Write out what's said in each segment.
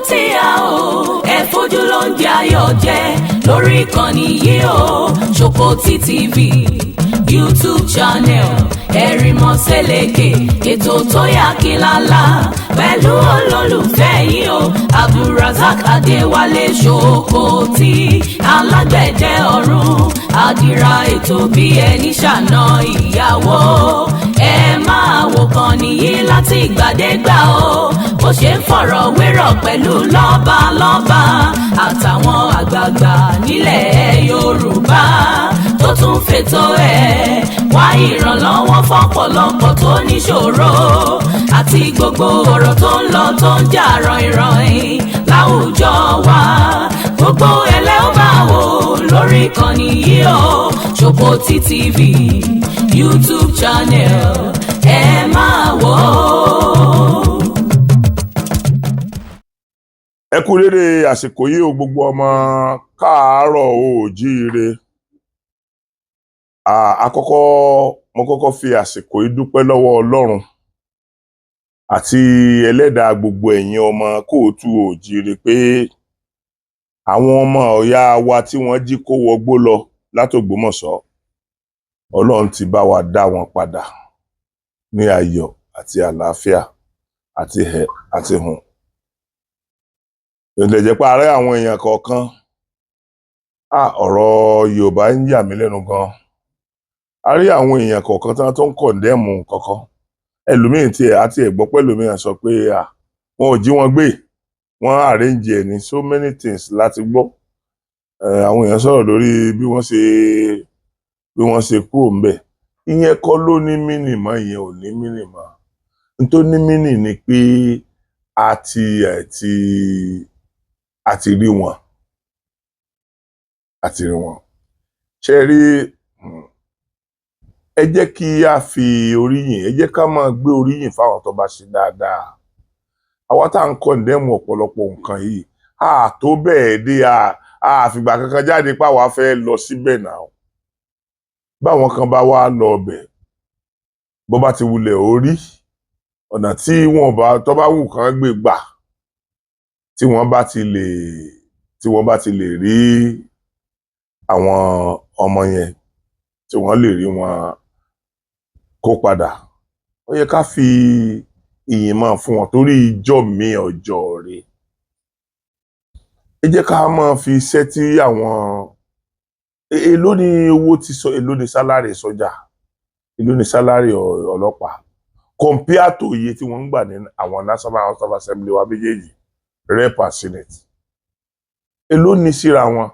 tí a ò ẹ fojú ló ń jẹ ayọ̀ jẹ lórí ìkànnì yìí o Ṣòkòtì TV YouTube channel Ẹ̀rìnmọ́ Sẹ́lẹ̀kẹ̀ ètò tó yà kílálà pẹ̀lú olólùfẹ́ yìí o Abdulrasaq Adéwálé Ṣòkòtì alágbẹ̀dẹ ọ̀run àdìrà ètò bí ẹni ṣàna ìyàwó ẹ máa wò kàn nìyí láti ìgbàdégbà o bó ṣe ń fọ̀rọ̀ wérọ̀ pẹ̀lú lọ́balọ́ba àtàwọn àgbààgbà nílẹ̀ Yorùbá tó tún fètò ẹ̀ wá ìrànlọ́wọ́ fọ́pọ̀lọpọ̀ tó níṣòro àti gbogbo ọ̀rọ̀ tó ń lọ tó ń jà ràn-ìràn láwùjọ wa gbogbo ẹlẹ́ ó máa wò lórí ìkànnì yìí o Ṣòkòtì TV YouTube channel ẹ máa wò ó. ẹ kú dédé àsìkò yìí o gbogbo ọmọ káàárọ̀ oòjíire mo kọ́kọ́ fi àsìkò yìí dúpẹ́ lọ́wọ́ Ọlọ́run àti ẹlẹ́dàá gbogbo ẹ̀yin ọmọ kóòtù oòjíire pé àwọn ọmọ ọ̀yá wa tí wọ́n jí kó wọgbó lọ látògbómọ̀ṣọ́ Ọlọ́run ti bá wa dá wọn padà ní ayọ̀ àti àlàáfíà àti hùn. Ìlẹ̀ jẹ́ pé ààrẹ àwọn èèyàn kọ̀ọ̀kan ọ̀rọ̀ Yorùbá ń yà mí lẹ́nu gan. A rí àwọn èèyàn kọ̀ọ̀kan tó ń kọ̀ndẹ́mù kankan ẹlòmíín tí àti ẹ̀gbọ́ pẹ̀lú mìíràn sọ pé wọn ò jí wọn gbé wọ́n arrange ẹ̀ ní so many things láti gbọ́. Àwọn èèyàn sọ̀rọ̀ lórí bí wọ́n ṣe kúrò ńbẹ̀. Ìyẹn kọ́ ló ní mínìmọ́, ìyẹn ò ní mínìmọ́. N tó ní mínì ni pé àti rí wọn. Ṣé rí ẹ jẹ́ kí a fi oríyìn, ẹ jẹ́ ká máa gbé oríyìn fáwọn tó bá ṣe dáadáa. Àwa tá à ń kọ̀ndẹ́mù ọ̀pọ̀lọpọ̀ nǹkan yìí tó bẹ́ẹ̀ dé àfìgbà kankan jáde páwa fẹ́ lọ síbẹ̀ náà. Báwọn kan bá wá lọ ọbẹ̀ bó bá ti wulẹ̀ orí ọ̀nà tí tó bá wù kán gbé gbà tí wọ́n bá ti lè rí àwọn ọmọ yẹn tí wọ́n lè rí wọn kó padà. Ó yẹ ká fi ìyìn máa fún wọn torí ìjọ mi ọjọ́ rẹ̀. Ẹ jẹ́ ká máa fi iṣẹ́ tí àwọn èló ni owó ti sọ, èló ni sálárì sọ́jà, èló ni sálárì ọlọ́pàá compare to iye tí wọ́n ń gbà ní àwọn National House of Assembly wa méjèèjì rep and senate. Èló ni síra wọn.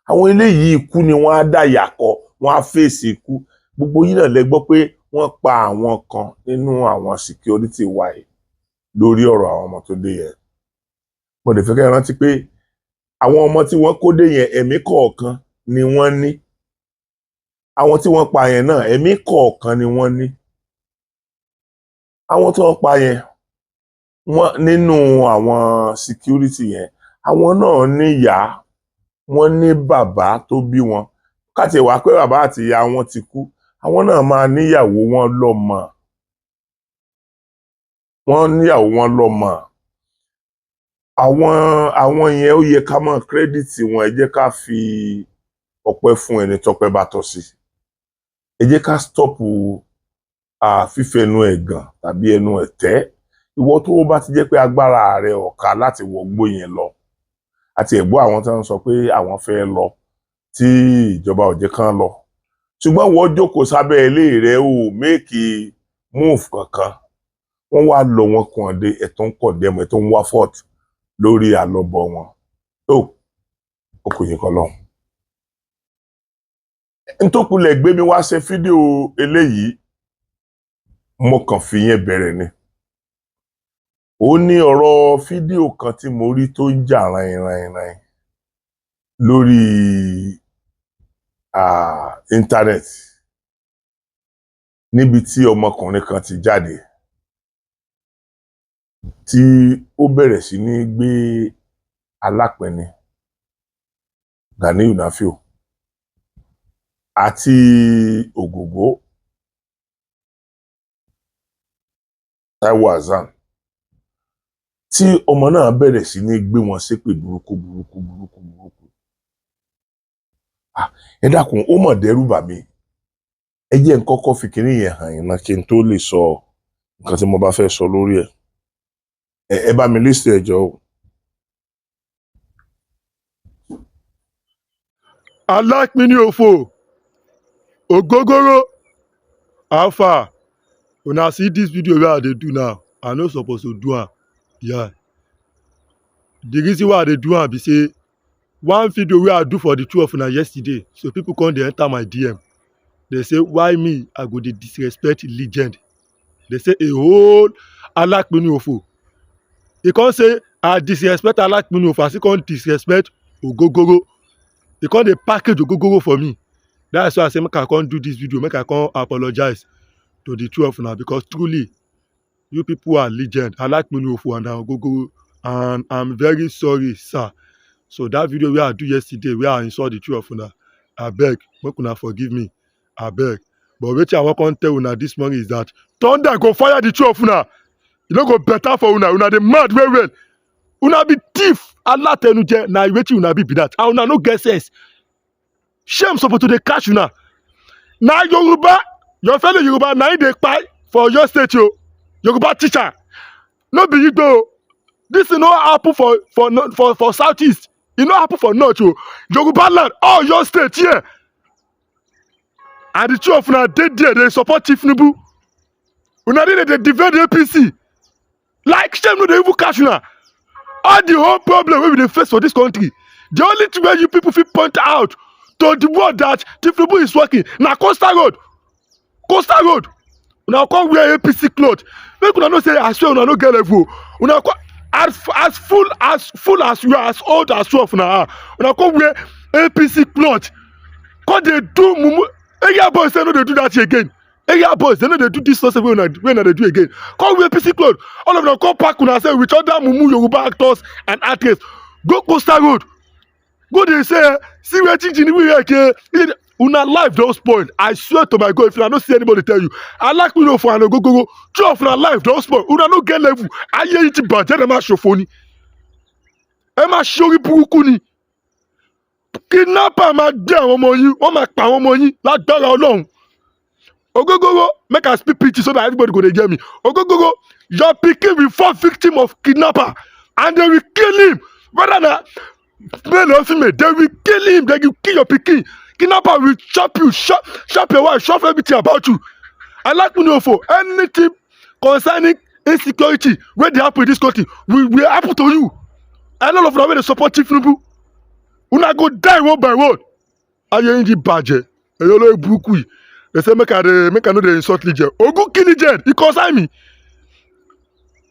Àwọn eléyìí ikú ni wọ́n á dà yàkọ, wọ́n á fèsì ikú. Gbogbo yín náà lẹ gbọ́ pé wọ́n pa àwọn kan nínú àwọn security wa yìí lórí ọ̀rọ̀ àwọn ọmọ tó dé yẹn. Mo lè fẹ́ kẹ́ ẹ rántí pé àwọn ọmọ tí wọ́n kó dé yẹn ẹ̀mí kọ̀ọ̀kan ni wọ́n ní. Àwọn tí wọ́n pa yẹn náà ẹ̀mí kọ̀ọ̀kan ni wọ́n ní. Àwọn tó pa yẹn nínú àwọn security yẹn àwọn náà ní ìyá, wọ́n ní bàbá tó bí wọn. Káti wá pé bàbá àti ìyá wọn ti kú, àwọn náà máa níyàwó wọn lọ́mọ. Wọ́n níyàwó wọn lọ́mọ. Àwọn yẹn ó yẹ ká mọ̀ kírẹ́dìtì wọn. Ẹ jẹ́ ká fi ọpẹ́ fún ẹni tọ́pẹ́ bá tọ́ sí. Ẹ jẹ́ ká stọ́pù fífẹnu ẹ̀gàn tàbí ẹnu ẹ̀tẹ́. Ìwọ tó bá ti jẹ́ pé agbára rẹ ò ká láti wọgbó yẹn lọ àti ẹ̀gbọ́ àwọn tó ń sọ pé àwọn fẹ́ lọ tí ìjọba ò jẹ́ kán lọ, ṣùgbọ́n wọ́n jókòó sábẹ́ ilé rẹ̀ ò méèkì move kankan. Wọ́n wá lọ wọn kàn dé ẹ̀tọ́ ń kọ̀ndẹ́mù ẹ̀tọ́ ń wá fort lórí àlọ́bọ̀ wọn. Okùnyin kan lọ́hùn. N tó kulẹ̀ gbé mi wá ṣe fídíò eléyìí mo kàn fi yẹn bẹ̀rẹ̀ ni. Ó ní ọ̀rọ̀ fídíò kan tí mo rí tó ń jà ràn-ìràn lórí internet níbi tí ọmọkùnrin kan ti jáde tí ó bẹ̀rẹ̀ sí ní gbé alápẹ̀ni Ganiyu Nafiu àti Ògògó Taiwo Hassan tí ọmọ náà bẹ̀rẹ̀ sí ní gbé wọn ṣépè burúkú. Ẹ dákun ó mọ̀ dẹ́rù bà mí. Ẹ jẹ́ n kọ́kọ́ fi kinní yẹn hàn yín náà kí n tó lè sọ nǹkan tí mo bá fẹ́ sọ lórí ẹ̀. Ẹ bá mi listen ẹ jọ̀ọ́ o. Alápínì òfò, Ogogoro, how far? Una see this video wey I dey do now, I no suppose to do am. Yeah. The reason why I dey do am be say one video wey I do for the two of una yesterday, so people come dey enter my DM. They say why me I go dey disrespect legend. They say a whole Alápínì òfò. He come say I disrespect Alápínì òfò, I still come disrespect Ogogoro. He come dey package Ogogoro for me. That's why I say make I come do this video, make I come apologize to the two of una, because truly you people are legend. Alápínì òfò and Ogogoro, and I'm very sorry, sir. So that video wey I do yesterday, where I insult the two of una, abeg make una forgive me, abeg. But wetin I wan come tell una this morning is that thunder go fire the two of una. E no go better for una. Una dey mad well well. Una be thief, alatenuje, na wetin una be that. And una no get sense. Shame suppose to dey catch una. Na Yoruba, your fellow Yoruba, na him dey kpai for your state o. Yoruba teacher, no be Igbo o. This thing no happen for southeast. E no happen for north o. Yoruba land, all your state here. And the two of una dey there, dey support Tinubu. Una dey defend APC. Like shame no dey even catch una. All the whole problem wey we dey face for this country, the only thing wey you people fit point out to the world that Tinubu is working na Coastal Road. Coastal Road. Una come wear APC cloth. Make una know say I swear una no get level. Una come as full as you are, as old as two of una are. Una come wear APC cloth. Come dey do mumu. Area boys say no dey do that again. Area boys they no dey do this nonsense wey una dey do again. Come wear APC cloth. All of them come pack una say with other mumu Yoruba actors and actresses. Go Coastal Road. Go dey say see wetin Tinubu here. Una life don spoil. I swear to my God, if una no see anybody tell you, Alápínì òfò and Ogogoro, two of una life don spoil. Una no get level. Ayé yìí ti bàjẹ́, ẹ máa ṣòfò ni. Ẹ máa ṣorí burúkú ni. Kidnapper máa gbé àwọn ọmọ yín, wọ́n máa pa àwọn ọmọ yín lágbára Ọlọ́run. Ogogoro, make I speak pity so that everybody go dey get me. Ogogoro, your pikin will fall victim of kidnapper and they will kill him. Whether na male or female, they will kill him. They will kill your pikin. Kidnapper will chop you, chop your wife, chop everything about you. Alápínì òfò, anything concerning insecurity wey dey happen in this country will happen to you. And all of una wey dey support Tinubu, una go die one by one. Ayé yín di bàjẹ́. Ẹ̀yin olórí burúkú yìí. They say make I no dey insult legend. Ogun kill legend. He concern me.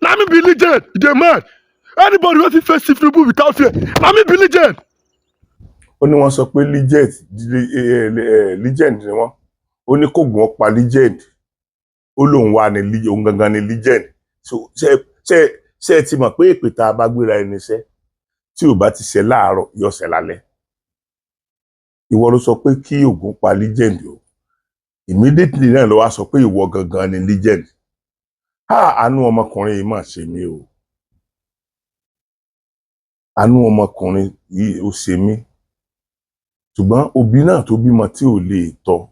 Na me be legend. You dey mad. Anybody wey fit face Tinubu without fear, na me be legend. Ó ní wọ́n sọ pé legend ni wọ́n. Ó ní kó gbọ́n pa legend. Ó lóun wà ní legend, òun gangan ni legend. So ṣe ti mọ̀ pé èpè tá a bá gbéra ẹni iṣẹ́ tí ò bá ti ṣe láàárọ̀ yóò ṣe lálẹ́. Ìwọ ló sọ pé kí Ògún pa legend o. Immediately náà ló wá sọ pé ìwọ gangan ni legend. Àánú ọmọkùnrin yìí mà ṣe mí o. Àánú ọmọkùnrin yìí ó ṣe mí. Ṣùgbọ́n òbí náà tó bímọ tí ò lè tọ́,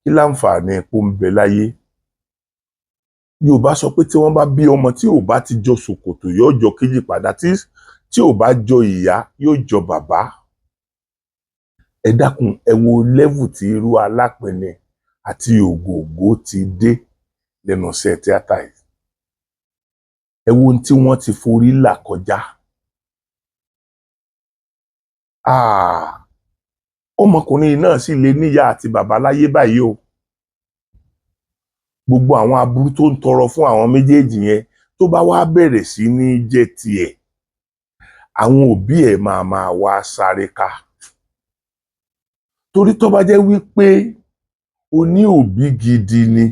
kí láǹfààní epo ń bẹ láyé. Yorùbá sọ pé tí wọ́n bá bí ọmọ tí ò bá ti jọ ṣòkòtò yóò jọ kéjì padà, tí ò bá jọ ìyá yóò jọ bàbá. Ẹ dákun ẹ wo level tí irú Alápínì àti Ògògó ti dé lẹ́nu iṣẹ́ tíátà yìí. Ẹ wo ohun tí wọ́n ti forí là kọjá. Ọmọkùnrin náà sì lè níyà àti bàbá láyé báyìí o. Gbogbo àwọn aburú tó ń tọrọ fún àwọn méjèèjì yẹn tó bá wá bẹ̀rẹ̀ sí ní jẹ́ tiẹ̀, àwọn òbí ẹ̀ máa wá sáré ká. Torí tó bá jẹ́ wípé o ní òbí gidi ni,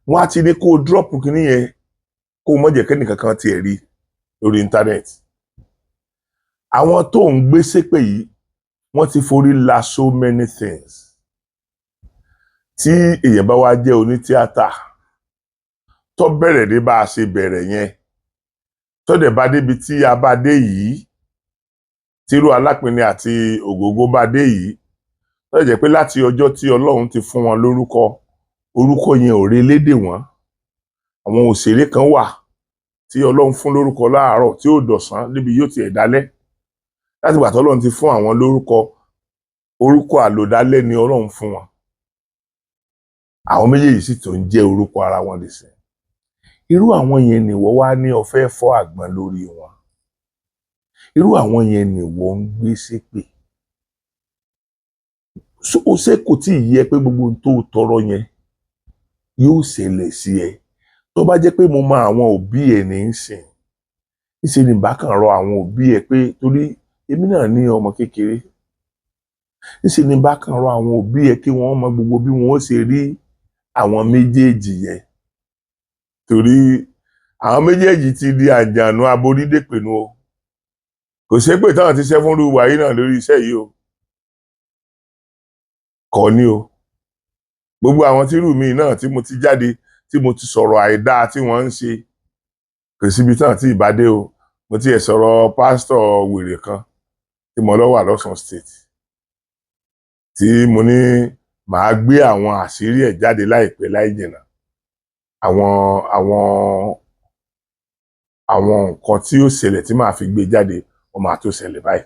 wọ́n á ti ní kó o drop kíní yẹn kó o mọ̀ jẹ́ kẹ́nìkan kan tiẹ̀ rí lórí íńtánẹ́ẹ̀tì. Àwọn tó ń gbé ṣépè yìí, wọ́n ti forí la so many things. Tí èèyàn bá wá jẹ́ onítíátà tó bẹ̀rẹ̀ ní bá a ṣe bẹ̀rẹ̀ yẹn, tó dẹ̀ bá débi tí a bá dé yìí tírú Alápinni àti Ògógó bá dé yìí tó jẹ́ pé láti ọjọ́ tí Ọlọ́run ti fún wọn orúkọ yẹn ò relédè wọn. Àwọn òṣèré kan wà tí Ọlọ́run fún lórúkọ láàárọ̀ tí ó dọ̀sán níbi yóò tiẹ̀ dálẹ́. Láti ìgbà tí Ọlọ́run ti fún àwọn orúkọ àlòdálẹ́ ni Ọlọ́run fún wọn. Àwọn méjèèjì sì tó ń jẹ́ orúkọ ara wọn dìsìn. Irú àwọn yẹn ni wọ́n wá ní ó fẹ́ fọ́ àgbọn lórí wọn. Irú àwọn yẹn ni wọ́n ń gbé ṣépè. Ó ṣe kò tí ì yẹ pé gbogbo ohun tó tọrọ yẹn yóò ṣẹlẹ̀ sí ẹ. Tó bá jẹ́ pé mo mọ àwọn òbí ẹ̀ ní í sìn, ìṣe ni bá kàn rọ àwọn òbí ẹ̀ pé torí èmi náà ní ọmọ kékeré. Ìṣe ni bá kàn rọ àwọn òbí ẹ̀ kí wọ́n mọ gbogbo bí wọ́n ó ṣe rí àwọn méjèèjì yẹn. Torí àwọn méjèèjì ti di àjànú aborídèpẹ̀nu o. Kò ṣépè táwọn ti ṣẹ́ fún irú wa yìí náà lórí iṣẹ́ yìí o. Kọ́ ni o. Gbogbo àwọn tírú mi náà tí mo ti jáde tí mo ti sọ̀rọ̀ àìdá tí wọ́n ń ṣe kò síbi tán tí ìbádé o. Mo ti ẹ̀ sọ̀rọ̀ pásítọ̀ wèrè kan tí mo lọ wà lọ́sùn state tí mo ní màá gbé àwọn àṣírí ẹ̀ jáde láìpẹ́ láì jìnnà. Àwọn nǹkan tí ó ṣẹlẹ̀ tí màá fi gbé jáde ó máa tó ṣẹlẹ̀ báyìí.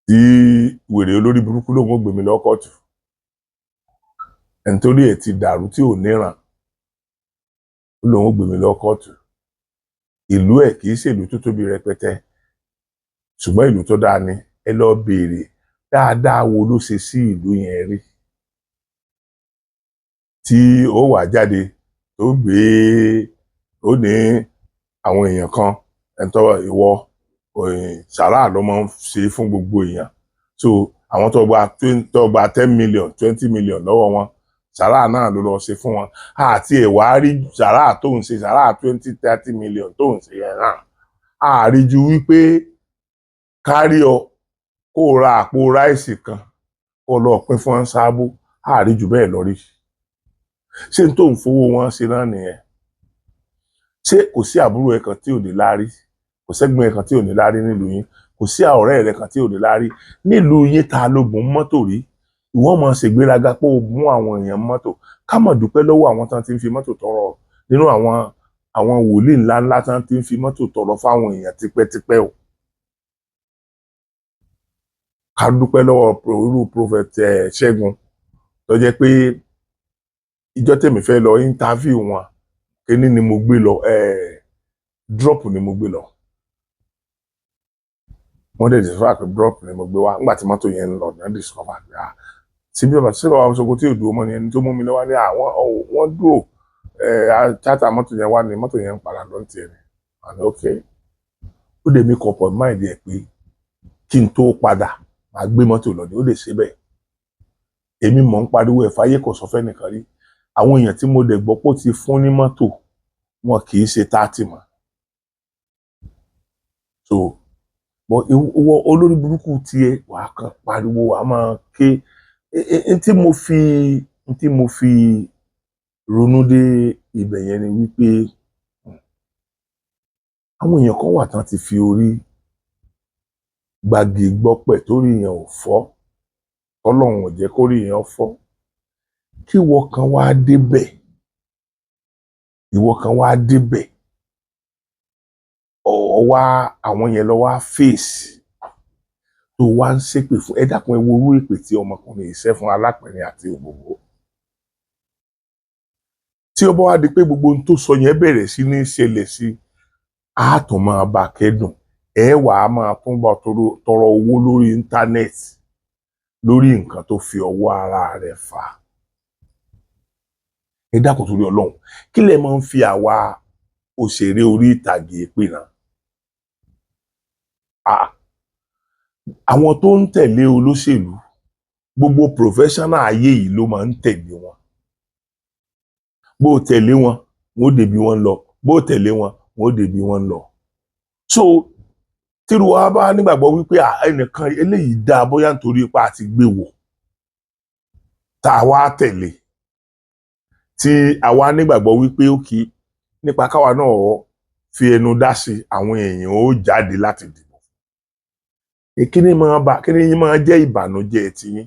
Tí wèrè olórí burúkú lòun ó gbé mi lọ kóòtù. Ẹni torí ẹ̀ ti dàrú tí ò níran lòun ó gbé mi lọ kóòtù. Ìlú ẹ̀ kì í ṣèlú tó tóbi rẹpẹtẹ ṣùgbọ́n ìlú tó dáa ni. Ẹ lọ béèrè dáadáa wo ló ṣe sí ìlú yẹn rí tí ó wà jáde tó gbé ó ní àwọn èèyàn kan ẹ̀ńtọ́ ìwọ sàrà ló máa ń ṣe fún gbogbo èèyàn. So àwọn tó gba 10 million 20 million lọ́wọ́ wọn sàrà náà ló lọ ṣe fún wọn. Àti ẹ̀wà rí sàrà tó ń ṣe sàrà 20-30 million tó ń ṣe yẹn náà. Àrí ju wípé kárí ọ kó ra àpò ráìsì kan kó lọ pín fún sábó. Àrí jù bẹ́ẹ̀ lọ rí. Ṣé n tó ń fowó wọn ṣe náà nìyẹn? Ṣé kò sí àbúrò ẹ̀ kan tí ò ní láárí? Kò sẹ́gbọ́n ẹ̀ kan tí ò ní láárí nílùú yín? Kò sí ọ̀rẹ́ rẹ̀ kan tí ò ní láárí? Nílùú yín ta ló bùn mọ́tò rí? Ìwọ́n máa ṣègbéraga pé ó mú àwọn èèyàn mọ́tò. Ká mọ̀ dúpẹ́ lọ́wọ́ àwọn tán tí ń fi mọ́tò tọrọ nínú àwọn wòlíì ńláńlá tán tí ń fi mọ́tò tọrọ fáwọn èèyàn tipẹ́tipẹ́ o. Ká dúpẹ́ lọ́wọ́ irú prophet Ṣẹ́gun tó jẹ́ pé ìjọ́ tèmi fẹ́ lọ interview wọn kíní ni mo gbé lọ drop ni mo gbé lọ. Wọ́n dẹ̀ discover pé drop ni mo gbé wá nígbà tí mọ́tò yẹn ń lọ náà discover pé síbí ọba Ṣògo tí ò dúró mọ́ ni ẹni tó mú mi lọ́wọ́ ní wọ́n dúró chata mọ́tò yẹn wá ní mọ́tò yẹn ń padà lọ tiẹ̀ ni. And okay ó dẹ̀ mi kọ̀pọ̀ mind ẹ̀ pé kí n tó padà máa gbé mọ́tò lọ ni ó lè ṣe bẹ́ẹ̀. Èmi mọ̀ ń pariwo ẹ̀ fáyé kò sọ fẹ́ nìkan rí. Àwọn èèyàn tí mo dẹ̀ gbọ́ pé ó ti fún ní mọ́tò wọn kì í ṣe 30 mọ́. So ìwọ olórí burúkú tiẹ̀ wàá kan pariwo wàá máa ké. Tí mo fi ronú dé ibẹ̀ yẹn ni wípé àwọn èèyàn kan wà tán ti fi orí gbàgì gbọ́pẹ̀ torí yẹn ò fọ́ Ọlọ́run ò jẹ́ kórí yẹn fọ́. Kí ìwọ kan wá débẹ̀ ọwá àwọn yẹn lọ wá fèsì tó wá ń ṣépè fún ẹ dákun ẹ wo orú èpè tí ọmọkùnrin yìí ṣẹ́ fún Alápinni àti Ògógó. Tí ó bá wá di pé gbogbo ohun tó sọ yẹn bẹ̀rẹ̀ sí ní ṣẹlẹ̀ sí á tún máa bá kẹ́dùn ẹ wàá máa tún bá tọrọ owó lórí íńtánẹ́ẹ̀tì lórí nǹkan tó fi ọwọ́ ara rẹ̀ fà. Ẹ dákun torí Ọlọ́run kí lẹ máa ń fi àwa òṣèré orí ìtàgé pè náà? Àwọn tó ń tẹ̀lé olóṣèlú gbogbo professional ayé yìí ló máa ń tẹ̀lé wọn. Bó tẹ̀lé wọn wọn ó débi wọn lọ. Bó tẹ̀lé wọn wọn ó débi wọn lọ. So tíru wa bá nígbàgbọ́ wípé ẹnìkan eléyìí dá bóyá nítorí ipa àti gbé wò tá a wá tẹ̀lé tí a wá nígbàgbọ́ wípé ó kì í nípa káwa náà fi ẹnu dá sí àwọn èèyàn ó jáde láti dìbò. Kí ni máa jẹ́ ìbànújẹ́ tiyín?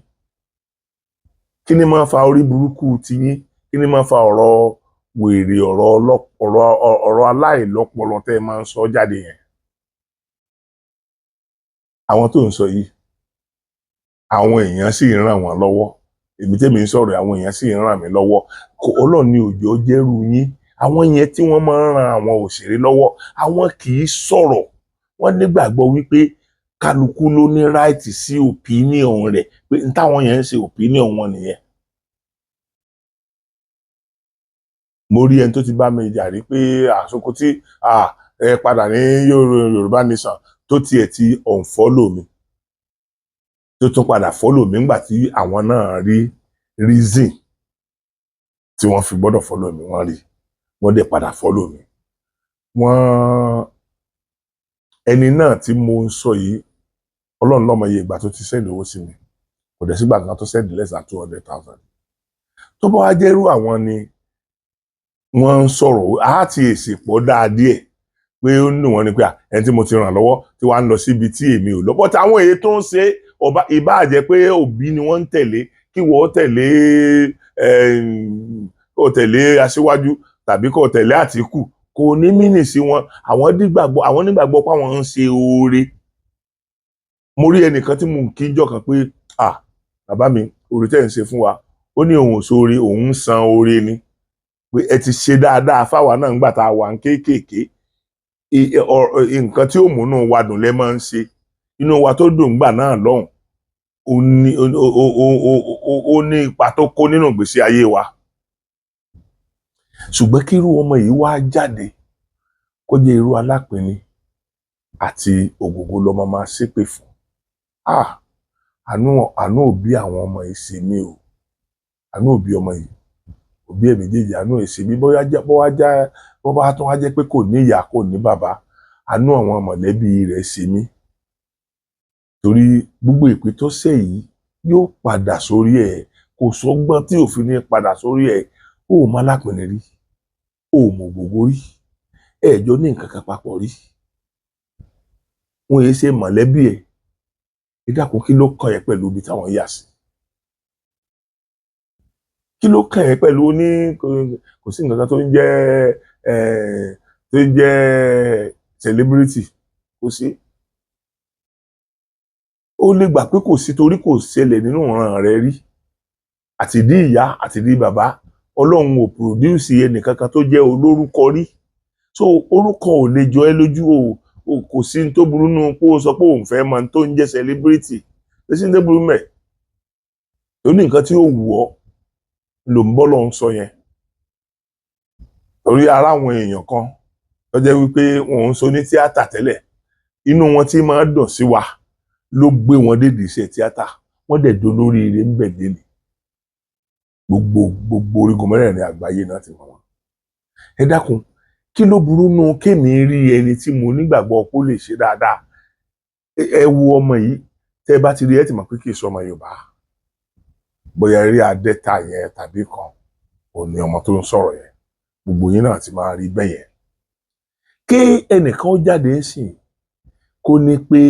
Kí ni máa fa orí burúkú tiyín? Kí ni máa fa ọ̀rọ̀ wèrè, ọ̀rọ̀ aláìlọ́pọlọ tẹ́ ẹ máa ń sọ jáde yẹn? Àwọn tó ń sọ yìí, àwọn èèyàn sì ń ràn wọ́n lọ́wọ́. Èmi tẹ́mi ń sọ̀rọ̀, àwọn èèyàn sì ń ràn mí lọ́wọ́. Ọlọ́run ni òjò jẹ́rú yín. Àwọn yẹn tí wọ́n máa ń ran àwọn òṣèré lọ́wọ́, àwọn kì í sọ̀rọ̀. Wọ́n nígbàgbọ́ wípé kálukú ló ní ráìtì sí opinion rẹ̀, pé n táwọn yẹn ń ṣe opinion wọn nìyẹn. Mo rí ẹni tó ti bá mi jà rí pé àsokò tí ẹ padà ní Yorùbá Nation tó tiẹ̀ ti unfollow mi, tó tún padà follow mi nígbà tí àwọn náà rí reason tí wọ́n fi gbọ́dọ̀ follow mi, wọ́n rí, wọ́n dẹ̀ padà follow mi. Ẹni náà tí mo ń sọ yìí, Ọlọ́run lọ́mọ iye ìgbà tó ti send owó sí mi, kò dẹ̀ sígbà kan tó send less than 200,000. Tó bá wá jẹ́rú àwọn ni wọ́n ń sọ̀rọ̀, á ti èsì pọ̀ dáa díẹ̀ pé ó nù wọ́n ni pé ẹni tí mo ti ràn lọ́wọ́ tí wàá ń lọ síbi tí èmi ò lọ. But àwọn èyí tó ń ṣe ìbáà jẹ́ pé òbí ni wọ́n ń tẹ̀lé, kí wọ́n tẹ̀lé Aṣíwájú tàbí kó tẹ̀lé Àtíkù, kò ní mínì sí wọn. Àwọn nígbàgbọ́ pé àwọn ń ṣe oore. Mo rí ẹnìkan tí mo kí jọ kan pé bàbá mi, oore tẹ́ ń ṣe fún wa, ó ní òun ò sóore, òun ń san oore ni, pé ẹ ti ṣe dáadáa fáwa náà nígbà tá a wà ń kéékèèké. Nǹkan tí ó múnú wa dùn lẹ máa ń ṣe, inú wa tó dùn gbà náà lọ́hùn, ó ní ipa tó kó nínú ìgbésí ayé wa. Ṣùgbọ́n kí irú ọmọ yìí wá jáde kó jẹ́ irú Alápinni àti Ògògó lọ́mọ máa ṣépè fún. Àánú òbí àwọn ọmọ yìí ṣe mí o. Àánú òbí ọmọ yìí, òbí ẹ̀ méjèèjì, àánú ẹ̀ ṣe mí. Bó bá tún wá jẹ́ pé kò ní ìyá, kò ní bàbá, àánú àwọn mọ̀lẹ́bí rẹ̀ ṣe mí. Torí gbogbo ìpè tó ṣẹ̀ yìí yóò padà sórí ẹ̀. Kò sọ́gbọ́n tí òfin ní padà sórí ẹ̀. Ó mọ Alápinni rí, ó mọ Ògògó rí, ẹ̀jọ́ ní nǹkan kan papọ̀ rí. Wọ́n yìí ṣe mọ̀lẹ́bí ẹ̀. Ẹ dákun, kí ló kàn ẹ́ pẹ̀lú ibi táwọn yà sí? Kí ló kàn ẹ́ pẹ̀lú kò sí nǹkan kan tó ń jẹ́ celebrity? Kò sí. Ó lè gbà pé kò sí torí kò ṣẹlẹ̀ nínú ìran rẹ̀ rí. Àtìdí ìyá àtìdí bàbá, Ọlọ́run ò produce ẹnìkankan tó jẹ́ olórúkọ rí. So orúkọ ò lè jọ ẹ́ lójú. Kò sí ní tó burú nù kó o sọ pé òun fẹ́ mọ tó ń jẹ́ celebrity. Kò sí ní tó burú mẹ́. Ó ní nǹkan tí ó wù ọ́ ló ń bọ́ lọ́hún sọ yẹn. Torí ara àwọn èèyàn kan tó jẹ́ wípé wọn ń sọ ní tíátà tẹ́lẹ̀, inú wọn tí máa dùn sí wa ló gbé wọn dédé iṣẹ́ tíátà. Wọ́n dẹ̀ dolóríire ń bẹ̀ dé ni. Gbogbo orígun mẹ́rẹ̀ẹ̀rin àgbáyé náà ti mọ̀ wọ́n. Ẹ dákun, kí ló burú nù kémi rí ẹni tí mo nígbàgbọ́ kó lè ṣe dáadáa? Ẹ wo ọmọ yìí, tẹ́ bá ti rí ẹ ti mọ̀ pé kì í sọ ọmọ Yorùbá. Bóyá eré adẹ́ta yẹn tàbí kan ò ní ọmọ tó ń sọ̀rọ̀ yẹn. Gbogbo yín náà ti máa rí bẹ́ẹ̀ yẹn. Kí ẹnìkan ó jáde sìn kó ní pé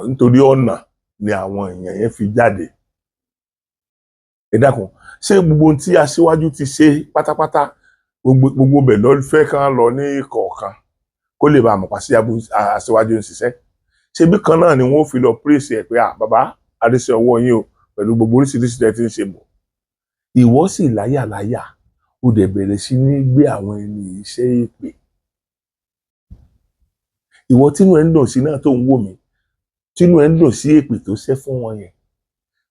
nítorí ọ̀nà ni àwọn èèyàn yẹn fi jáde. Ẹ dákun, ṣé gbogbo ohun tí Aṣíwájú ti ṣe pátápátá, gbogbo bẹ̀ lọ fẹ́ kán lọ ní kọ̀ọ̀kan kó lè bá àmọ̀pá sí Aṣíwájú ń ṣiṣẹ́? Ṣebí kan náà ni wọ́n fi lọ praise ẹ̀ pé bàbá, adéṣe ọwọ́ yín o, pẹ̀lú gbogbo oríṣiríṣi tẹ́ ti ń ṣe bọ̀. Ìwọ sì láyàláyà, ó dẹ̀ bẹ̀rẹ̀ sí ní gbé àwọn ẹni iṣẹ́ èpè. Ìwọ tínú ẹ̀ ń dùn sí náà tó ń wò mí, tínú ẹ̀ ń dùn sí èpè tó ṣẹ́ fún wọn yẹn,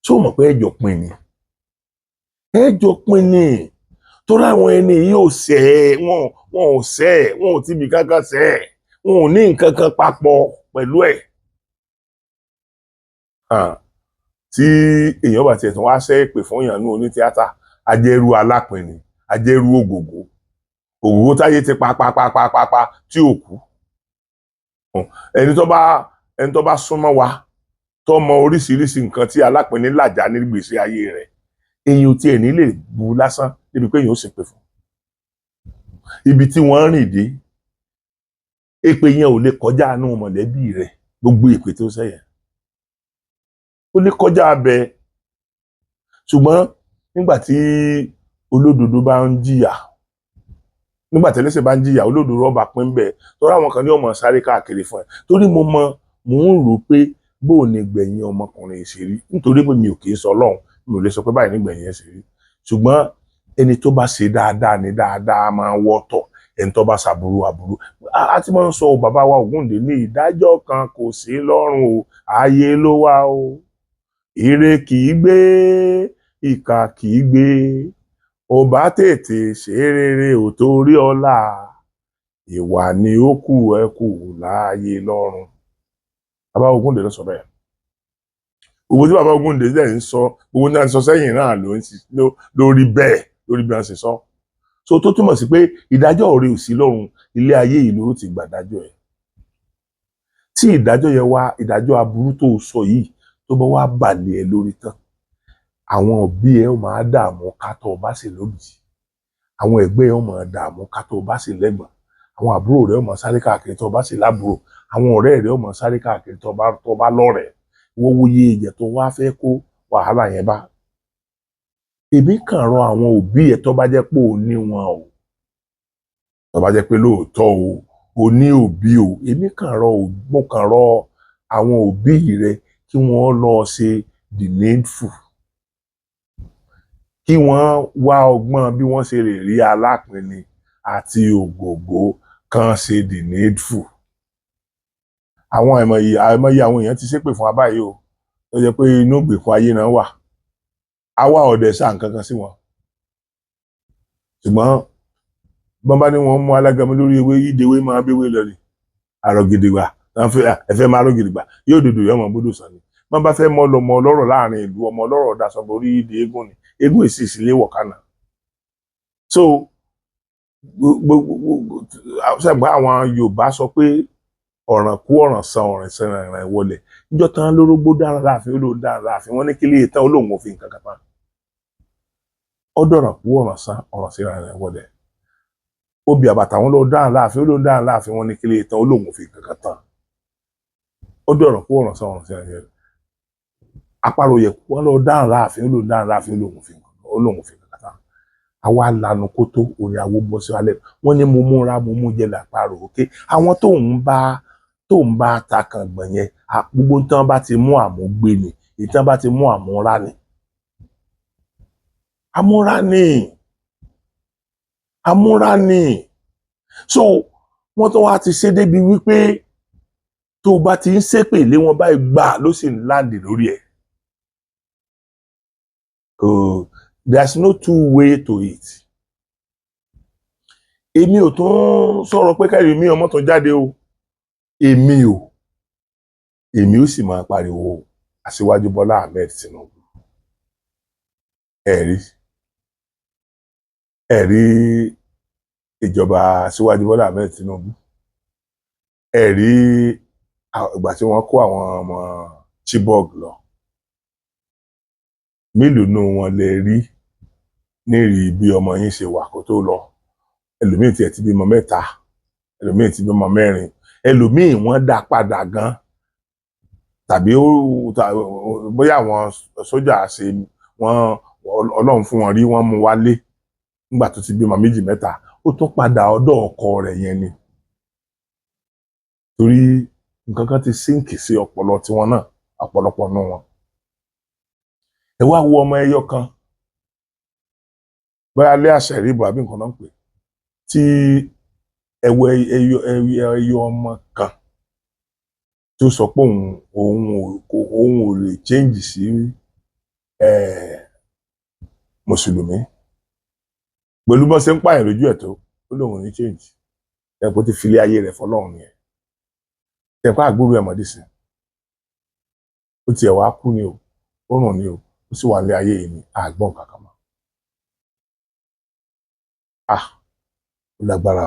ṣó mọ̀ pé ẹjọ́ pin ni? Ẹjọ́ pin ni. Torí àwọn ẹni yìí ò ṣẹ̀, wọn ò tíbi kankan ṣẹ̀, wọn ò ní nǹkan kan papọ̀ pẹ̀lú ẹ̀. Tí èèyàn bá tiẹ̀ tún wá ṣẹ́ èpè fún èèyàn ní onítíátà, ajẹ́rú Alápinni, ajẹ́rú Ògògó táyé ti pa tí ò kú. Ẹni tó bá súnmọ́ wa tó mọ oríṣiríṣi nǹkan tí Alápinni làjà ní ìgbésí ayé rẹ̀, èèyàn tí ẹ̀ ní lè bu lásán níbi pé èèyàn ó ṣépè fún. ibi tí wọ́n rìn dé èpè yẹn ò lè kọjá àánú mọ̀lẹ́bí rẹ̀, gbogbo èpè tó sẹ́yìn ó lè kọjá abẹ. Ṣùgbọ́n nígbà tí olódodo bá ń jìyà, nígbà tí ẹlẹ́ṣẹ̀ bá ń jìyà, olódodo ọba pín bẹ́ẹ̀, torí àwọn kan ní ọmọ sáré káàkiri fún ẹ, torí mò ń rò pé bóò ní gbẹ̀yìn ọmọkùnrin ìṣèrí, nítorí pé mi ò kì í sọ Ọlọ́run, mi ò lè sọ pé báyìí ní gbẹ̀yìn ìṣèrí. Ṣùgbọ́n ẹni tó bá ṣe dáadáa ní dáadáa máa wọ́tọ̀, ẹni tó bá ṣàbúrú àbúrú. A ti máa ń sọ bàbá wa Ògúndé ní ìdájọ́ kan kò sí lọ́run o, ayé ló wà o. Ire kì í gbé, ìkà kì í gbé, ò bá tètè ṣe rere ò torí ọlá, ìwà ni ó kù ẹ kù láàyè lọ́run. Bàbá Ògúndé ló sọ bẹ́ẹ̀. Gbogbo tí bàbá Ògúndé dẹ̀ ń sọ, gbogbo náà ń sọ sẹ́yìn náà lórí bẹ́ẹ̀, lórí bí wọ́n ṣe sọ. So tó túmọ̀ sí pé ìdájọ́ ọ̀rẹ́ ò sí lọ́run, ilé ayé yìí ló ti gbàdájọ́ ẹ̀. Tí ìdájọ́ yẹn wá, ìdájọ́ aburú tó sọ yìí tó bá wá balẹ̀ ẹ lórí tán, àwọn òbí ẹ ó máa dààmú kátó bá sì lóbì, àwọn ẹgbẹ́ ẹ ó máa dààmú kátó bá sì lẹ́gbọ̀n, àwọn àbúrò rẹ ó máa sáré káàkiri tó bá sì lábúrò, àwọn ọ̀rẹ́ rẹ ó máa sáré káàkiri tó bá lọ́rẹ̀ẹ́. Wọ́n wòye ìjẹ́ tó wá fẹ́ kó wàhálà yẹn bá. Èmi kàn rọ àwọn òbí ẹ tó bá jẹ́ pé ò ní wọn o, tó bá jẹ́ pé lóòótọ́ o ní òbí o, mo kàn rọ àwọn òbí rẹ kí wọ́n lọ ṣe the needful, kí wọ́n wá ọgbọ́n bí wọ́n ṣe lè rí alápinni àti ògògó kan ṣe the needful. Àwọn àìmọye àwọn èèyàn ti ṣépè fún wa báyìí o, tó jẹ́ pé inú ìgbèkùn ayé náà wà, àwa ọ̀dẹ̀ sá nǹkan kan sí wọn. Ṣùgbọ́n bọ́n bá ní wọ́n mú alágàmú lórí ewé ìdèwé máa béwé lọ ni, àrògìdìgbà ẹ̀fẹ́ máa rògìdìgbà yóò dòdò yọmọ gbódò sàn ni. Bọ́n bá fẹ́ mọ́ lọmọ ọlọ́rọ̀ láàrin ìlú, ọmọ ọlọ́rọ̀ daṣọ borí ìdè eégún ni, eégún èsì ìsìlẹ̀ wọ̀kánà. So ṣàgbọ́n àwọn Yorùbá sọ pé ọ̀ràn kú ọ̀ràn san ọ̀ràn san ọ̀ràn ìwọlé, níjọ́ tán lórógbó dára láàfin ó ló dára láàfin, wọ́n ní kí lè tán olóhùn òfin kankan tán. Ọ̀dọ̀ràn kú ọ̀ràn san ọ̀ràn sí ọ̀ràn ìwọlé. Obì àbàtà wọn ló dára láàfin ó ló dára láàfin, wọ́n ní kí lè tán olóhùn òfin kankan tán. Ọ̀dọ̀ràn kú ọ̀ràn san ọ̀ràn sí ọ̀ràn ìwọlé. Àparò yẹ wọ́n ló dára láàfin ó ló dára láàfin olóhùn òfin kankan tán. Àwa lanu kó tó orí àwo bọ́ sí alẹ́. Wọ́n ní mo múra mo mú jẹ làparò òkè. Àwọn tó ń bá ta kan gbọ̀n yẹn, gbogbo tán bá ti mú àmúgbé ni, ìtàn bá ti mú àmúra ni. Àmúra ni. So wọ́n tó wá ti ṣe débi wípé tó bá ti ń ṣépè lé wọn báyìí gbà ló sì ń láǹdì lórí ẹ̀. There's no two way to it. Èmi ò tún sọ̀rọ̀ pé káyọ̀ mi ọmọ tó jáde o. Èmi ó sì máa pariwo Aṣíwájú Bọ́lá Ahmed Tinubu. Ẹ̀rí ìjọba Aṣíwájú Bọ́lá Ahmed Tinubu. Ẹ̀rí ìgbà tí wọ́n kó àwọn ọmọ Chibok lọ. Mélòó nù wọn lè rí nírì bí ọmọ yín ṣe wà kó tó lọ. Ẹlòmíì tiẹ̀ ti bímọ 3, ẹlòmíì ti bímọ 4, ẹlòmíì wọ́n dá padà gan, tàbí bóyá àwọn sójà ṣe wọ́n Ọlọ́run fún wọn rí, wọ́n mú wálé nígbà tó ti bímọ 2, 3, ó tún padà ọ̀dọ̀ ọkọ rẹ̀ yẹn ni. Torí nǹkan kan ti sínkì sí ọpọlọ tiwọn náà, ọ̀pọ̀lọpọ̀ nù wọn. Ẹ wá wo ọmọ ẹyọ kan, bóyá lé àṣẹ ìrìbọ àbí nǹkan náà ń pè, tí ẹyọ ọmọ kan tó sọ pé òun ò lè change sí mùsùlùmí pẹ̀lú bọ́n ṣe ń pààyàn lójú ẹ̀ tó, ó lóun ní change. Ẹ̀pọ̀ ti filé ayé rẹ̀ fọlọ́run yẹn. Ẹ̀pọ̀ àgbúrò ẹ̀mọ́dé sí. Ó tiẹ̀ wá kú ni o, ó rùn ni o, ó sì wà ní ayé yìí ni àgbọ̀n kankan mọ́. Ó lágbára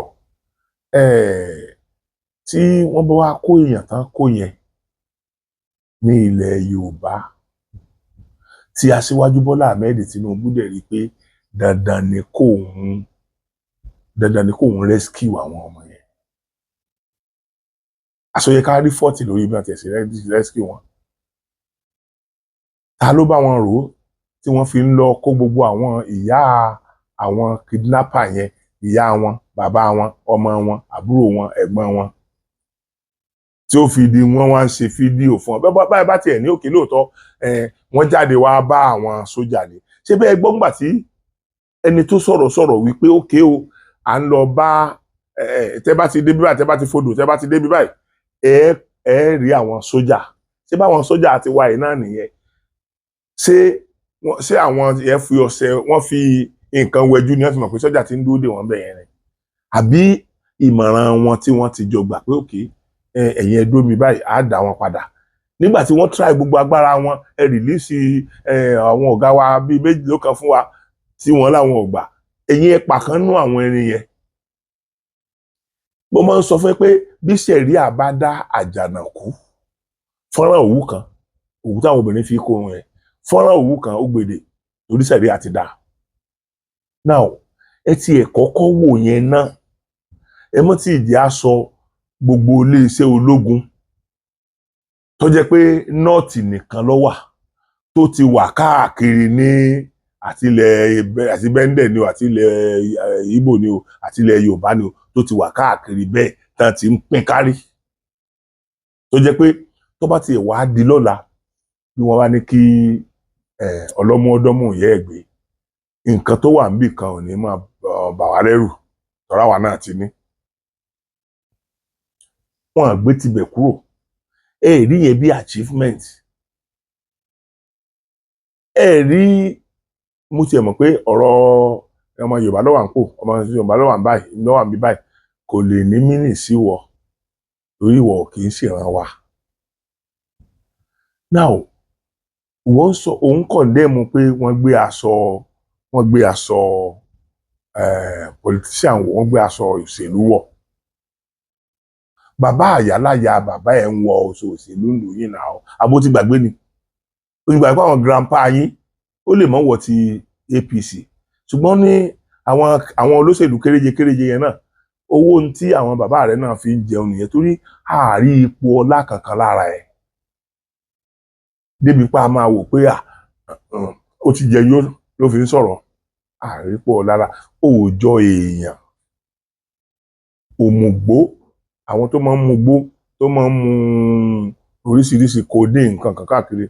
o. Tí wọ́n bá wá kó èèyàn tán kó yẹn ní ilẹ̀ Yorùbá, tí Aṣíwájú Bọ́lá Ahmed Tinubu dẹ̀ rí pé dandan ni kóun rescue àwọn ọmọ yẹn. Àsọyẹ ká rí fọ́ọ̀tì lórí bí wọ́n ti ṣe rescue wọn. Ta ló bá wọn rò ó tí wọ́n fi ń lọ kó gbogbo àwọn ìyá àwọn kidnapper yẹn, ìyá wọn, bàbá wọn, ọmọ wọn, àbúrò wọn, ẹ̀gbọ́n wọn, tí ó fi di wọ́n wá ń ṣe fídíò fún ọ. Báyìí bá tiẹ̀ ní òkè lóòótọ́ wọ́n jáde wá bá àwọn sójà ni. Ṣé bẹ́ẹ̀ gbọ́ ńgbà tí ẹni tó sọ̀rọ̀ wípé òkè o à ń lọ bá tẹ́ bá ti dé bí báyìí, tẹ́ bá ti fodò, tẹ́ bá ti dé bí báyìí ẹ rí àwọn sójà. Ṣé báwọn sójà ti wá yìí náà nìyẹn? Ṣé àwọn yẹn fi ọṣẹ, wọ́n fi nǹkan wẹjú ni wọ́n fi mọ̀ pé sójà ti ń dúró dè wọ́n bẹ̀ yẹn ni? Àbí ìmọ̀ràn wọn tí wọ́n ti jọ gbà pé òkè ẹ̀yin ẹ dúró mi báyìí á dá wọn padà. Nígbà tí wọ́n try gbogbo agbára wọn, ẹ rìlíìsì àwọn ọ̀gá wa bíi méjì ló kan fún wa tí wọ́n láwọn ò gbà. Ẹ̀yin ẹ pàkánú àwọn ẹni yẹn. Mo máa ń sọ fún ẹ pé bí sẹ̀ríà bá dá àjànàkú fọ́nrán òwú kan, òwú táwọn obìnrin fi kórun ẹ̀, fọ́nrán òwú kan ó gbèdè torí sẹ̀ríà ti dá. Now ẹ ti ẹ̀ kọ́kọ́ wò yẹn náà, ẹ mọ́ tí ìdí á sọ gbogbo iléeṣẹ́ ológun tó jẹ́ pé nọ́ọ̀tì nìkan ló wà, tó ti wà káàkiri ní àti bẹ́ńdẹ̀ ni o, àti ilẹ̀ Ìgbò ni o, àti ilẹ̀ Yorùbá ni o, tó ti wà káàkiri bẹ́ẹ̀ tán ti ń pín kárí. Tó jẹ́ pé tó bá ti wà á di lọ́la bí wọ́n bá ní kí ọlọ́mọdọ́mọ yẹ́ ẹ̀ gbé, nǹkan tó wà níbì kan ò ní máa bà wá lẹ́rù tọ́ra wa náà ti ní. Wọ́n á gbé tibẹ̀ kúrò. Rí yẹn bí achievement. Rí mo tiẹ̀ mọ̀ pé ọ̀rọ̀ ọmọ Yorùbá ló wà ń pò, ọmọ Yorùbá ló wà ń báyìí, ló wà ń bí báyìí, kò lè ní mínì sí wọ torí ìwọ kì í ṣèràn wa. Now wọ́n sọ òun condemn pé wọ́n gbé aṣọ politician wọ̀, wọ́n gbé aṣọ òṣèlú wọ̀. Bàbá àyáláyà bàbá ẹ̀ ń wọ aṣọ òṣèlú ìlú yìí náà, àbó ti gbàgbé ni. Ó ti gbàgbé pé àwọn grandpa yín ó lè mọ̀ wọ̀ ti APC, ṣùgbọ́n ní àwọn olóṣèlú kéréje yẹn náà, owó tí àwọn bàbá rẹ̀ náà fi ń jẹun nìyẹn torí àárí ipò ọlá kankan lára ẹ̀. Débi pa máa wò pé ó ti jẹ yó ló fi ń sọ̀rọ̀, àárí ipò ọlá lára, òòjọ́ èèyàn. Òmùgbó, àwọn tó máa ń mugbó, tó máa ń mu oríṣiríṣi kódé nǹkan kan káàkiri,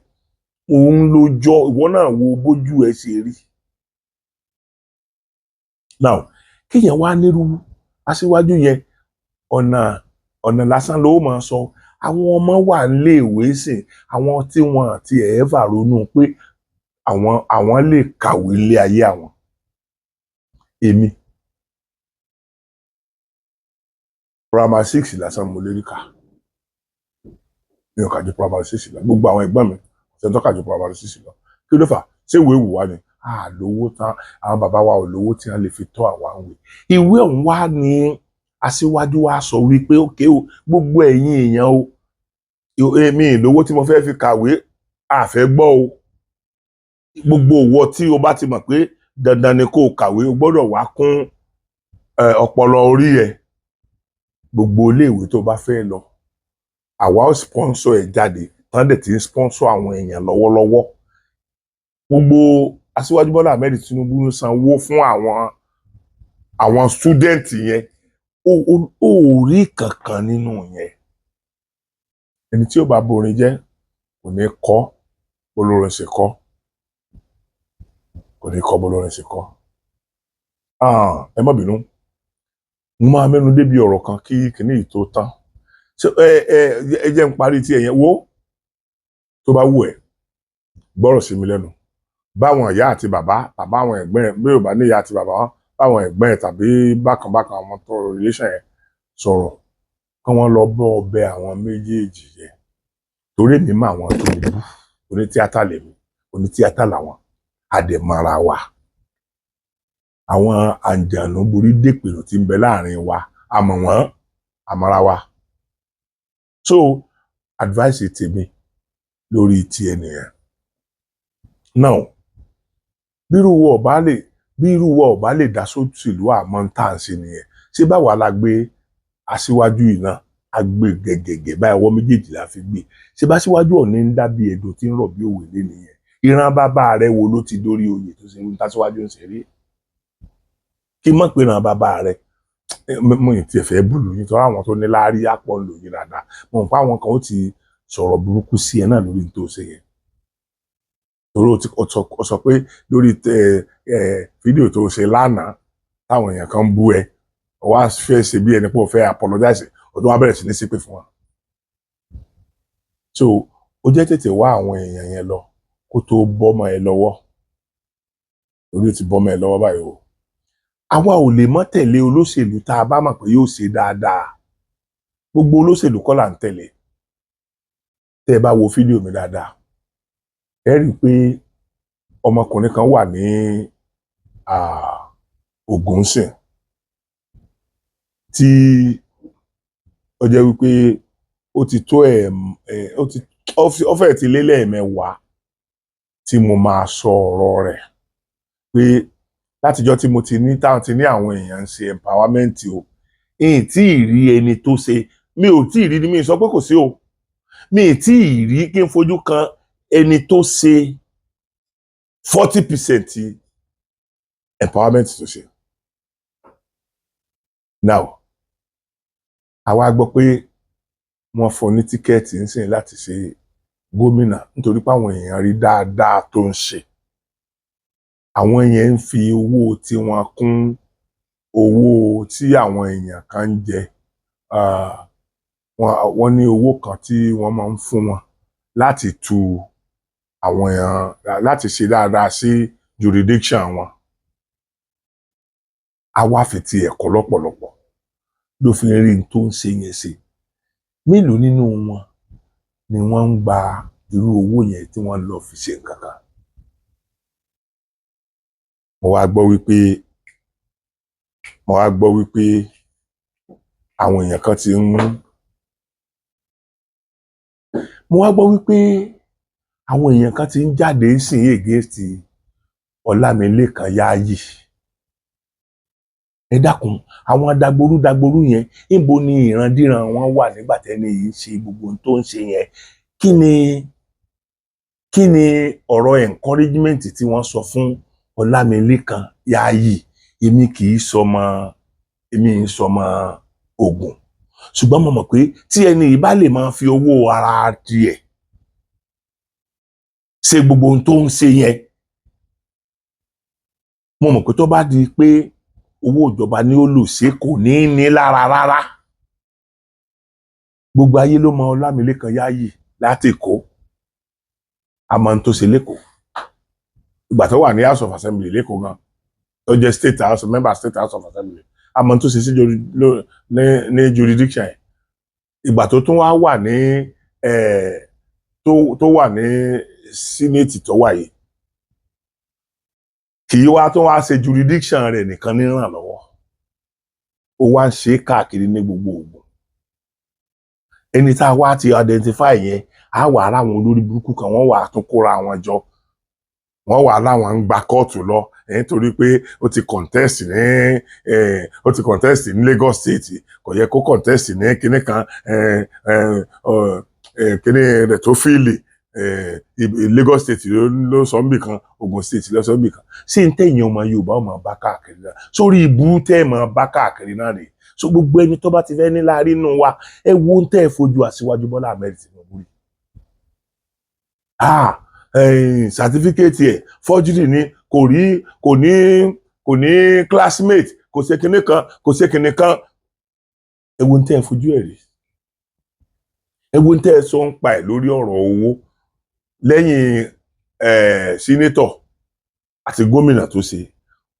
òun ló jọ ìwọ náà wo bójú ẹ ṣe rí. Now kéèyàn wá nírú aṣíwájú yẹn, ọ̀nà lásán ló máa sọ. Àwọn ọmọ wà níléèwé sìn, àwọn tí wọn àti ẹ̀ẹ́fà ronú pé àwọn lè kàwé ilé ayé àwọn. Èmi primary 6 lásán mo lérí kà, mi ò kà ju primary 6 lọ. Gbogbo àwọn ẹ̀gbọ́n mi ṣe tó kà ju primary 6 lọ. Kí ló fà? Ṣé ìwé wù wá ni? Lówó tán, àwọn bàbá wa ò lówó tí wọ́n lè fi tọ́ àwa ń wé. Ìwé ọ̀hún wá ní aṣíwájú wa sọ wípé ókè o, gbogbo ẹ̀yin èèyàn o, èmi ìlówó tí mo fẹ́ fi kàwé àfẹ́ gbọ́ o. Gbogbo òwò tí o bá ti mọ̀ pé dandan ni kó o kàwé, o gbọ́dọ̀ wá kún ọpọlọ orí ẹ̀. Gbogbo iléèwé tó bá fẹ́ lọ, àwa ó sponsor ẹ̀ jáde, tán dẹ̀ ti ń sponsor àwọn èèyàn lọ́wọ́lọ́wọ́. Gbogbo aṣíwájú Bọ́lá Ahmed Tinubu ń sanwó fún àwọn student yẹn. Ó rí kankan nínú yẹn. Ẹni tí ó bá borin jẹ́ kò ní kọ́ bólórin ṣe kọ́, kò ní kọ́ bólórin ṣe kọ́. Ẹ má bínú, mo máa mẹ́nu débi ọ̀rọ̀ kan kí kìíní yìí tó tán. Ẹ jẹ́ n parí tí ẹ̀yẹn wo tó bá wù ẹ́ gbọ́rọ̀ sí mi lẹ́nu. Báwọn ìyá àti bàbá àwọn ẹ̀gbọ́n ẹ̀, bí ò bá ní ìyá àti bàbá wọn, báwọn ẹ̀gbọ́n ẹ̀ tàbí bákan àwọn tó relation ẹ̀ sọ̀rọ̀, kí wọ́n lọ bọ́ ọbẹ̀ àwọn méjèèjì yẹn. Torí èmi mọ àwọn tó bú, onítíátà lèmi, onítíátà làwọn, àdèmọ́ra wa. Àwọn àǹjànú borí dèpèrò tí ń bẹ láàrin wa, àmọ́ wọ́n àmọ́ra wa. So advice tèmi lórí ti ẹnìyẹn. Now bírú wo ọba lè bí irú wa ò bá lè dá sóṣèlú àmọ́ tá à ń ṣe nìyẹn ṣé báwa la gbé aṣíwájú yìí náà a gbé gẹ̀gẹ̀gẹ̀ báyìí ọwọ́ méjèèjì la fi gbé ṣé bá aṣíwájú ọ̀ní ń dá bí ẹ̀dùn tí ń rọ̀ bí òwe lé nìyẹn ìran bàbá rẹ wo ló ti dórí oyè tó ṣe ń tàṣíwájú ń ṣe rí kí mọ̀ pé ìran bàbá rẹ mo ì tiẹ̀ fẹ́ bùlù yín tọ́ra àwọn tó ní láárí àpọ̀ ń lò yín dáadáa mo mọ̀ pé àwọn kan ó ti sọ̀rọ̀ burúkú sí ẹ náà lórí tó ṣe yẹn torí ó sọ pé lórí fídíò tó ṣe lánàá táwọn èèyàn kan bú ẹ wá fẹ́ ṣe bí ẹni pé ó fẹ́ apologize ọdún wa bẹ̀rẹ̀ sí ní ṣépè fún wa so ó jẹ́ tètè wá àwọn èèyàn yẹn lọ kó tó bọ́mọ ẹ lọ́wọ́ lórí ó ti bọ́mọ ẹ lọ́wọ́ báyìí o àwa ò lè mọ́ tẹ̀lé olóṣèlú tá a bá mọ̀ pé yóò ṣe dáadáa gbogbo olóṣèlú kọ́ là ń tẹ̀lé tẹ́ ẹ bá wo fídíò mi dáadáa ẹ rí i pé ọmọkùnrin kan wà ní Ògúnsìn tí ó jẹ́ wípé ó ti tó ó fẹ́ ti lé lẹ́ẹ̀mẹwàá tí mo máa sọ ọ̀rọ̀ rẹ̀ pé látijọ́ tí mo ti ní táwọn ti ní àwọn èèyàn ń ṣe empowerment o èyí tí ì rí ẹni tó ṣe mi ò tí ì rí ni mi sọ pé kò sí o mi ì tí ì rí kí n fojú kan ẹni tó ṣe 40% empowerment tó ṣe. Now àwa gbọ́ pé wọ́n fún ní tíkẹ́ẹ̀tì ńsìn láti ṣe gómìnà nítorí pé àwọn èèyàn rí dáadáa tó ń ṣe àwọn yẹn ń fi owó tí wọ́n kún owó tí àwọn èèyàn kan ń jẹ wọ́n ní owó kan tí wọ́n máa ń fún wọn láti tu àwọn èèyàn láti ṣe dáadáa sí jurisdiction wọn àwa fi ti ẹ̀kọ́ lọ́pọ̀lọpọ̀ ló fi rí n tó ń ṣe yẹn ṣe mélòó nínú wọn ni wọ́n ń gba irú owó yẹn tí wọ́n lọ fi ṣe nǹkan kan mo wá gbọ́ wípé àwọn èèyàn kan ti ń jáde sìn against Ọlámilékan Yáàyì ẹ dákun àwọn dagboru yẹn níbo ni ìrandíran wọn wà nígbà tẹ́ni yìí ṣe gbogbo ohun tó ń ṣe yẹn kí ni ọ̀rọ̀ encouragement tí wọ́n sọ fún Ọlámilékan Yáàyì èmi kì í sọmọ Ògùn ṣùgbọ́n mo mọ̀ pé tí ẹni yìí bá lè máa fi owó ara tiẹ̀ ṣe gbogbo ohun tó ń ṣe yẹn mo mọ̀ pé tó bá di pé owó ìjọba ni ó lò ṣe kò ní lára rárá gbogbo ayé ló mọ Ọlámilékan Yáàyì láti Èkó àmọ́ n tó ṣe lẹ́kọ̀ọ́ ìgbà tó wà ní House of Assembly lẹ́kọ̀ọ́ gan tó jẹ́ State House of Assembly àmọ́ n tó ṣe sí ní jurisdiction yẹn ìgbà tó tún wá wà ní tó wà ní Senate tó wà yìí kì í wá tó wá ṣe jurisdiction rẹ̀ nìkan ní ràn lọ́wọ́ ó wá ń ṣe káàkiri ní gbogbo Ògùn ẹni tá a wá ti identify yẹn á wà láwọn olórí burúkú kan wọ́n wà tún kóra wọn jọ wọ́n wà láwọn ń gba kóòtù lọ nítorí pé ó ti contest ní Lagos State kò yẹ kó contest ní kinní kan kinní rẹ̀ tó fíìlì Lagos State ló sọ níbì kan Ogun State ló sọ níbì kan ṣé n tẹ̀yìn ọmọ Yorùbá ọmọ bá káàkiri náà sórí ibú tẹ́ mọ bá káàkiri náà rèé so gbogbo ẹni tó bá ti fẹ́ ní láàrin nù wa ẹ wo ń tẹ́ ẹ fojú Aṣíwájú Bọ́lá Ahmed Tinubu rí certificate ẹ̀ forgery ni kò ní classmate kò ṣe kinní kan ẹ wo ń tẹ́ ẹ fojú ẹ̀ rí ẹ wo ń tẹ́ ẹ sọ ń pa ẹ̀ lórí ọ̀rọ̀ owó lẹ́yìn senator àti gómìnà tó ṣe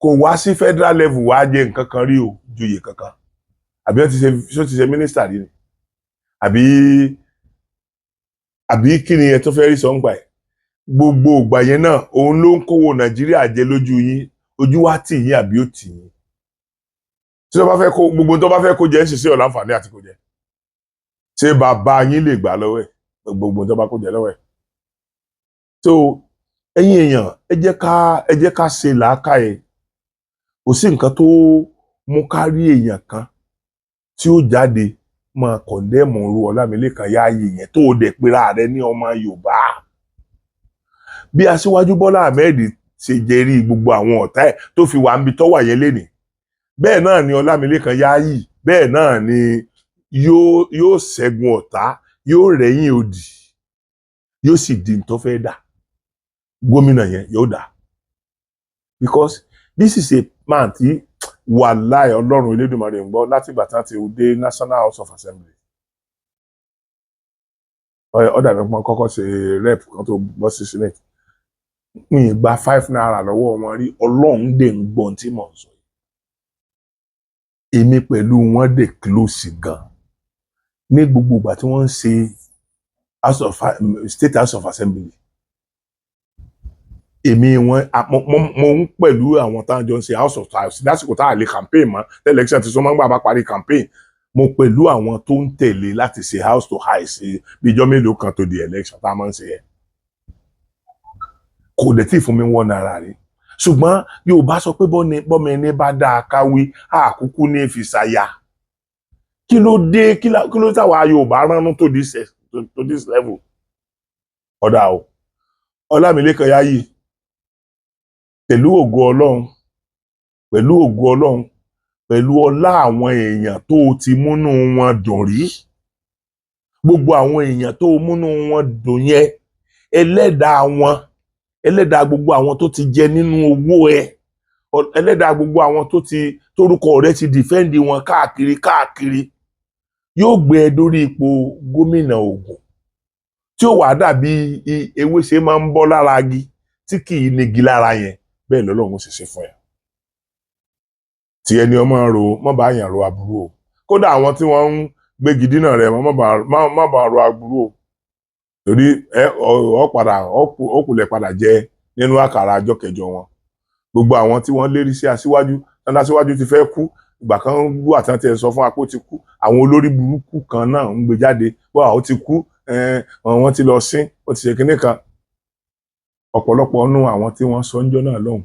kò wá sí federal level wá jẹ nǹkan kan rí o joyè kankan àbí ó ti ṣe minister rí ni àbí kí ni ẹ tó fẹ́ rí sọ ń gbà ẹ̀ gbogbo ìgbà yẹn náà òun ló ń kówó Nàìjíríà jẹ lójú yín ojú wa tì yín àbí ó tì yín tí wọ́n bá fẹ́ kó gbogbo tó bá fẹ́ kó jẹ ń ṣiṣẹ́ ọ̀la àǹfààní àti kó jẹ ṣé bàbá yín lè gbà lọ́wọ́ ẹ̀ gbogbo tó bá kó jẹ lọ́wọ́ ẹ̀ so ẹ̀yin èèyàn ẹ jẹ́ ká ṣe làákàyè kò sí nǹkan tó mú kárí èèyàn kan tí ó jáde máa kọ̀ndẹ́mù ru Ọlámilékan Yáàyì yẹn tó o dẹ̀ pera rẹ ní ọmọ Yorùbá. Bí Aṣíwájú Bọ́lá Ahmed ṣe jẹ́rí gbogbo àwọn ọ̀tá ẹ̀ tó fi wà níbi tọ́wà yẹn lénìí, bẹ́ẹ̀ náà ni Ọlámilékan Yáàyì, bẹ́ẹ̀ náà ni yóò ṣẹ́gun ọ̀tá, yóò rẹ́yìn òdì, yóò sì di tó fẹ́ dà. Gómìnà yẹn yóò dà. Because this is a man tí wàláì Ọlọ́run Elédùmarè ń gbọ́ láti ìgbà tán ti dé National House of Assembly. Ọ̀dà mi pọn kọ́kọ́ ṣe rep kan tó bọ́ sí Senate. Mi gba 5 naira lọ́wọ́ wọn rí, Ọlọ́run dẹ̀ ń gbọ́n tí mò ń sọ. Èmi pẹ̀lú wọn dẹ̀ close gan. Ní gbogbo ìgbà tí wọ́n ń ṣe State House of Assembly, èmi wọn mo ń pẹ̀lú àwọn táwọn jọ ń ṣe House of House lásìkò tá a lè campaign mọ́ election tí sọmọ́ ń gbà bá parí campaign, mo pẹ̀lú àwọn tó ń tẹ̀lé láti ṣe House to House bíjọ́ mélòó kan tó di election tá a máa ń ṣe yẹn. Kò dẹ̀ tí ì fún mi 1 naira rí. Ṣùgbọ́n Yorùbá sọ pé bọ́mọ ẹni bá dáa káwí àkúkú ní ìfìsàyà. Kí ló dé kí ló táwa Yorùbá ránú to this level? Ọ̀dà o Ọlámilékan Yáàyì pẹ̀lú ògo Ọlọ́run, pẹ̀lú ọlá àwọn èèyàn tó ti múnú wọn dùn rí, gbogbo àwọn èèyàn tó múnú wọn dùn yẹn, ẹlẹ́dàá gbogbo àwọn tó ti jẹ nínú owó ẹ, ẹlẹ́dàá gbogbo àwọn tórúkọ rẹ ti dìfẹ́ǹdì wọn káàkiri yóò gbé ẹ dórí ipò gómìnà Ògùn tí ó wà dàbí ewé ṣe máa ń bọ́ lára igi tí kì í nigi lára yẹn, bẹ́ẹ̀ lọ́lọ́run sì ṣe fún ẹ. Tí ẹni ọmọ ro má bá yàn ro aburú o, kódà àwọn tí wọ́n ń gbégi dínà rẹ̀ má bá ro aburú o, torí ọkùnlẹ̀ padà jẹ nínú àkàrà ọjọ́ kẹjọ wọn. Gbogbo àwọn tí wọ́n lérí sí Aṣíwájú, Aṣíwájú ti fẹ́ kú, ìgbà kan wà tán tí ẹ sọ fún apó ti kú, àwọn olórí burúkú kan náà ń gbé jáde wá ó ti kú, wọ́n ti lọ sín, ó ti ṣe kinní kan. Ọ̀pọ̀lọpọ̀ nínú àwọn tí wọ́n sọ ńjọ́ náà lọ́hùn,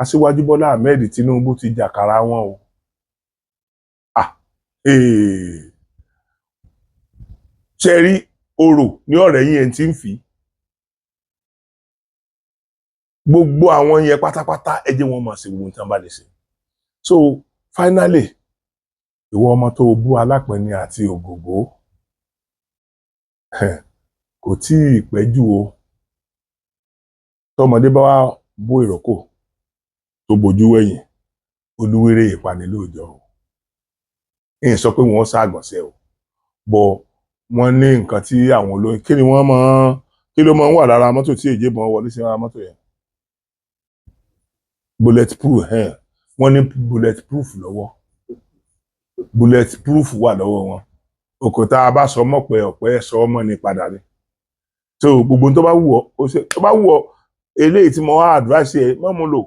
Aṣíwájú Bọ́lá Ahmed Tinubu ti jàkàrà wọn o. Ṣe rí orò ní ọ̀rẹ́ yín ẹni tí ń fi. Gbogbo àwọn yẹn pátápátá ẹ jẹ́ wọn máa ṣe gbogbo nǹkan bá lè ṣe. So finally, ìwọ ọmọ tó bú Alápẹ̀ni àti Ògògó, kò tí ì pẹ́ jù o. Tọmọdé bá wá bó ìrókò tó bojú wẹ̀yìn, olúwéré ìpanilóòjọ́ o. Èyí sọ pé wọ́n ságànṣẹ́ o, bọ̀ wọ́n ní nǹkan tí àwọn olóyìn kí ló máa ń wà lára mọ́tò tí èjé bọ́n wọlé sí ara mọ́tò yẹn? Bulletproof, wọ́n ní bulletproof lọ́wọ́, bulletproof wà lọ́wọ́ wọn. Òkúta bá sọ mọ́pẹ́ ọ̀pẹ́ sọ ọmọ ní padà ni. So gbogbo tó bá wù ọ́ eléyìí tí mo wá advice ẹ má mú lò,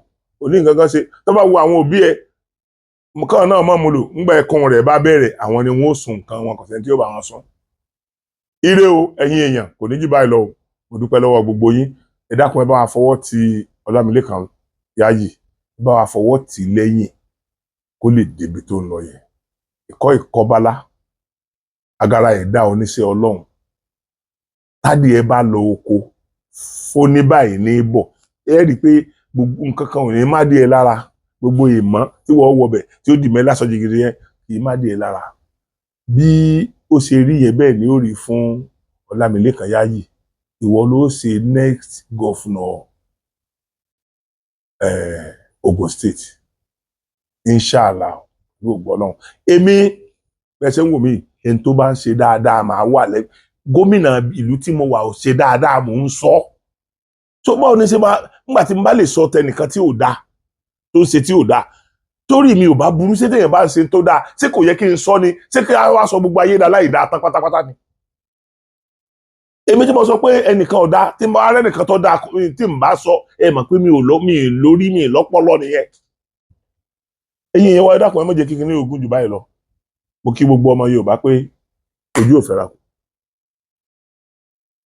òní nǹkan kan ṣe tó bá wù àwọn òbí ẹ kan náà má mú lò, ńgbà ẹkùn rẹ̀ bá bẹ̀rẹ̀ àwọn ni wọ́n ó sùn nǹkan wọn kò sẹ́ni tí ó bá wọn sùn. Ire o ẹ̀yin èèyàn, kò ní jù báyìí lọ o. Mo dúpẹ́ lọ́wọ́ gbogbo yín. Ẹ dákun ẹ bá wa fọwọ́ ti Ọlámilékan Yáàyì, bá wa fọwọ́ tì lẹ́yìn kó lè débi tó ń lọ yẹn. Ìkọ́bálá agara ẹ̀dá oníṣẹ́ Ọlọ́run, tádì ẹ bá lọ oko fóní báyìí ní bọ̀, ẹ rí i pé gbogbo nǹkan kan ò ní má dé ẹ lára, gbogbo ìmọ̀ tí wọ́n wọbẹ̀ tí ó dì mẹ́ lásọ jìgìrì yẹn kì í má dé ẹ lára. Bí ó ṣe rí yẹn bẹ́ẹ̀ ni ó rí fún Ọlámilékan Yáàyì. Ìwọ ló ṣe next governor Ogun State, inshallah yóò gbọ́ náà. Èmi bẹ́ẹ̀ ṣe ń wò mí, ẹni tó bá ń ṣe dáadáa máa wà lẹ́yìn. Gómìnà ìlú tí mo wà ò ṣe dáadáa mò ń sọ. Tó báwo ni ṣe máa nígbà tí mo bá lè sọ tẹnìkan tí ò dáa tó ń ṣe tí ò dáa, torí mi ò bá burú, ṣé téèyàn bá ń ṣe tó dáa ṣé kò yẹ kí n sọ ni, ṣé kí a wá sọ gbogbo ayé dá láì dáa tán pátápátá ni? Èmi tí mo sọ pé ẹnìkan ò dáa, tí mo bá rẹ́ nìkan tó dáa tí n bá sọ ẹ mọ̀ pé mi lórí mi lọ́pọlọ nìyẹn. Ẹ̀yin yẹn wá ẹ dákun ẹ má jẹ́ kí kinní ogun jù báyìí lọ. Mo kí gbogbo ọmọ Yorùbá pé ojú ò fẹ́ra kù.